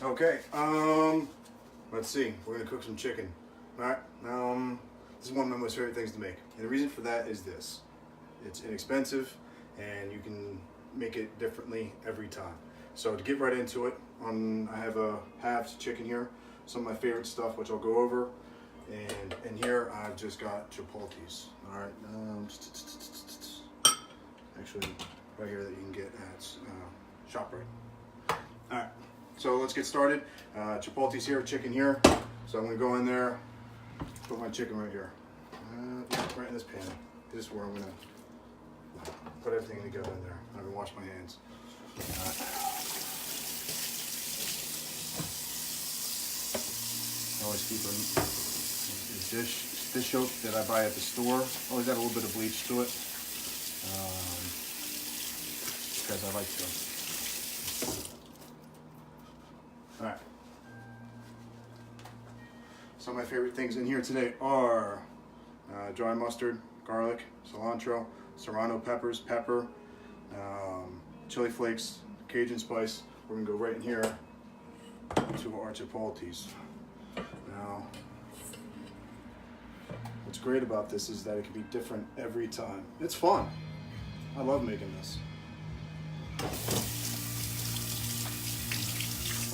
Okay, let's see. We're gonna cook some chicken. All right. This is one of my most favorite things to make, and the reason for that is this: it's inexpensive, and you can make it differently every time. So to get right into it, I have a halves chicken here, some of my favorite stuff, which I'll go over, and in here I've just got chipoltes. All right. Actually, right here that you can get at ShopRite. All right. So let's get started. Chipoltes here, chicken here. So I'm gonna go in there, put my chicken right here, right in this pan. This is where I'm gonna put everything together in there. I'm gonna wash my hands. I always keep a dish soap that I buy at the store. Always add a little bit of bleach to it, because I like to. All right. Some of my favorite things in here today are dry mustard, garlic, cilantro, serrano peppers, pepper, chili flakes, Cajun spice. We're gonna go right in here to our chipoltes. Now, what's great about this is that it can be different every time. It's fun. I love making this.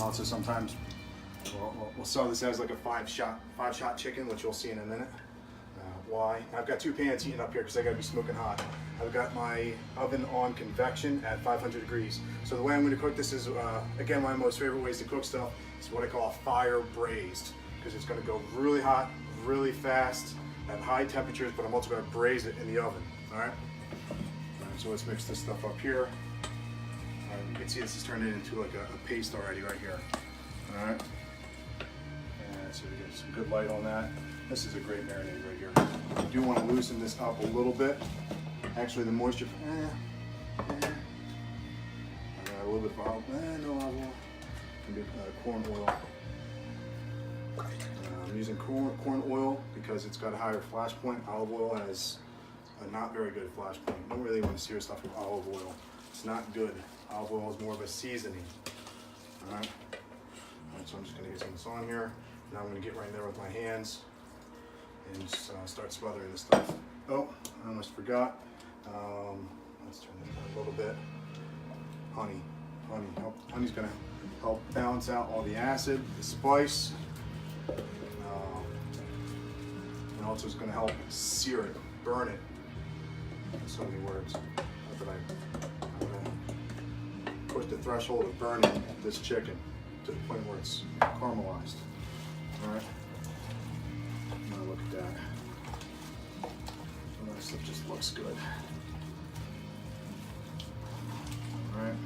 Also, sometimes we'll sell this as like a five shot chicken, which you'll see in a minute. Why? I've got two pans heating up here because I got to be smoking hot. I've got my oven on convection at 500 degrees. So the way I'm going to cook this is, again, one of my most favorite ways to cook stuff is what I call fire braised, because it's going to go really hot, really fast, at high temperatures, but I'm also going to braise it in the oven. All right. So let's mix this stuff up here. You can see this is turning into like a paste already right here. All right. And so we get some good light on that. This is a great marinade right here. You do want to loosen this up a little bit. Actually, the moisture. I got a little bit of olive. No olive oil. Corn oil. I'm using corn oil because it's got a higher flash point. Olive oil has a not very good flash point. You don't really want to sear stuff with olive oil. It's not good. Olive oil is more of a seasoning. All right. So I'm just going to get some of this on here. Now I'm going to get right in there with my hands and just start smothering this stuff. Oh, I almost forgot. Let's turn this down a little bit. Honey. Honey's going to help balance out all the acid, the spice, and also it's going to help sear it, burn it. So many words. I'm going to push the threshold of burning this chicken to the point where it's caramelized. All right. Now look at that. Some of this stuff just looks good. All right.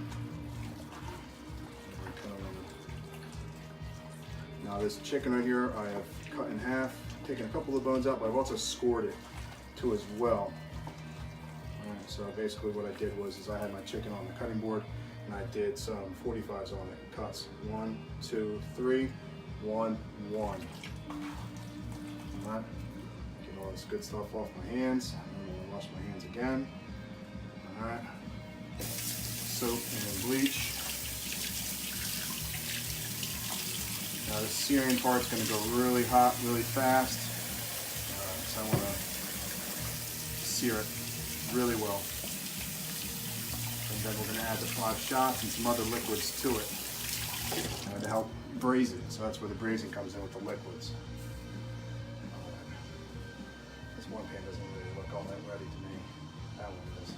Now this chicken right here, I have cut in half, taken a couple of the bones out, but I've also scored it too as well. Alright, so basically what I did was I had my chicken on the cutting board and I did some 45s on it. Cuts 1, 2, 3, 1, 1. Alright, get all this good stuff off my hands. I'm going to wash my hands again. Alright, soap and bleach. Now the searing part's going to go really hot, really fast. So I want to sear it really well. And then we're going to add the 5 shots and some other liquids to it to help braise it. So that's where the braising comes in with the liquids. This one pan doesn't really look all that ready to me. That one does.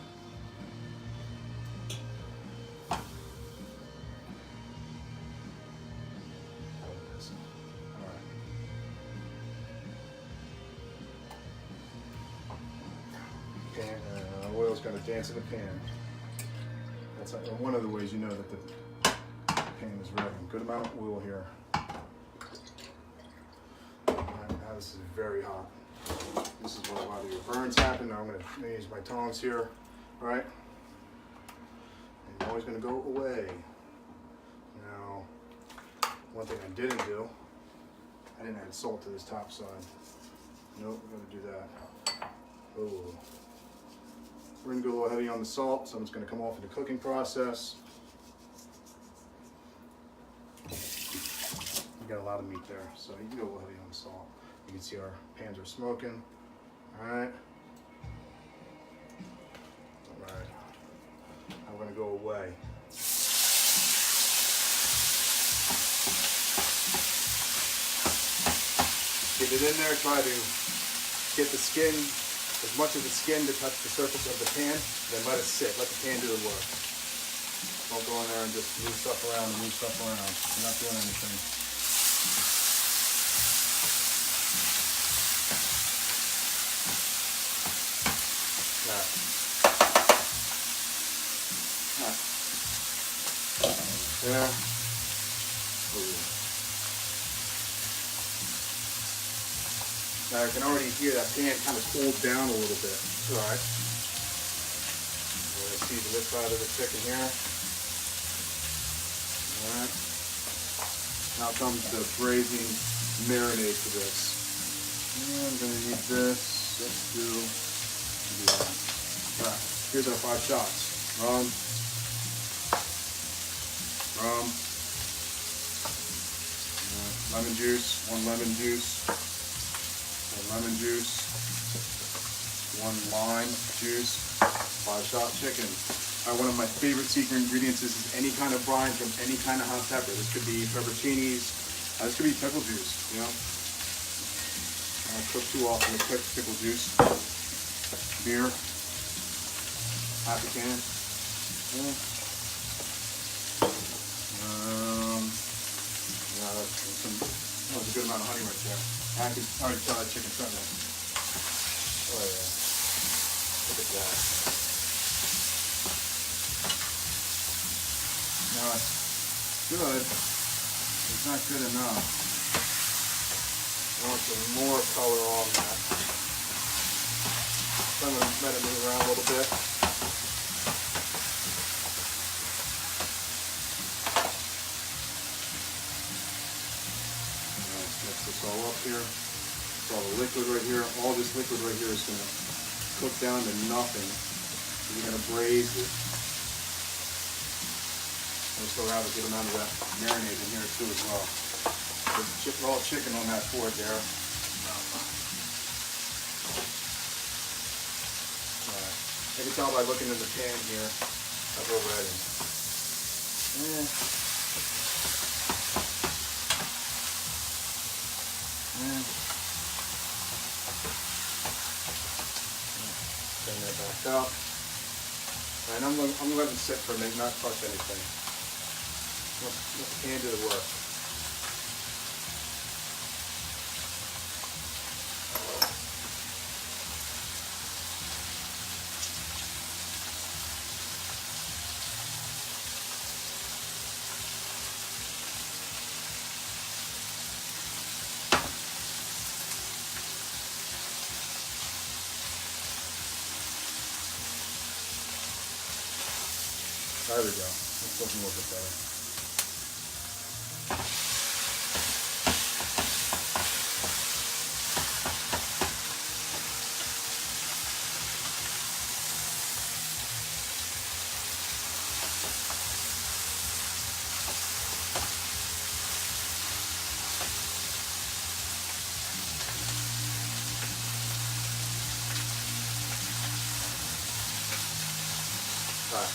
Oil's going to dance in the pan. That's one of the ways you know that the pan is ready. Good amount of oil here. Now this is very hot. This is where a lot of your burns happen. Now I'm going to use my tongs here, right? And it's always going to go away. Now, one thing I didn't do, I didn't add salt to this top side. Nope, we're going to do that. Oh. We're going to go a little heavy on the salt, so it's going to come off in the cooking process. You got a lot of meat there, so you can go a little heavy on the salt. You can see our pans are smoking. All right. All right. Now we're gonna go away. Get it in there. Try to get the skin, as much of the skin to touch the surface of the pan. Then let it sit. Let the pan do the work. Don't go in there and just move stuff around and move stuff around. You're not doing anything. There. Now I can already hear that pan kind of cooled down a little bit. All right. We're gonna season this side of the chicken here. All right. Now comes the braising marinade for this. And I'm gonna need this. Let's do that. All right. Here's our 5 shots. Rum. Lemon juice, 1 lemon juice, 1 lemon juice, 1 lime juice, 5-shot chicken. One of my favorite secret ingredients is any kind of brine from any kind of hot pepper. This could be pepperoncinis, this could be pickle juice, you know. I don't cook too often with pickle juice. Beer, half a can. Yeah. That was a good amount of honey right there. I can already tell that chicken's starting to. Oh yeah. Look at that. Now it's good. It's not good enough. I want some more color on that. So I'm going to let it move around a little bit. All up here. It's all the liquid right here. All this liquid right here is going to cook down to nothing. We're going to braise it. We still have a good amount of that marinade in here too as well. There's raw chicken on that board there. You can tell by looking in the pan here that we're ready. Bring that back up. And I'm gonna let it sit for a minute, not touch anything. Let the pan do the work. There we go. It's looking a little bit better. All right.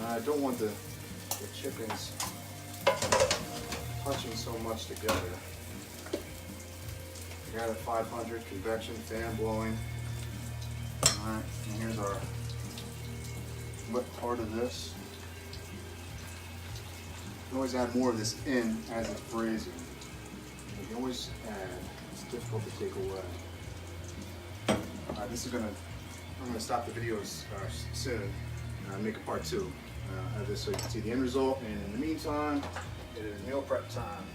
I don't want the chickens touching so much together. I got a 500 convection fan blowing. Alright, and here's our wet part of this. You can always add more of this in as it's braising. You can always add. It's difficult to take away. This is I'm gonna stop the video soon and make a part 2 of this so you can see the end result. And in the meantime, it is meal prep time.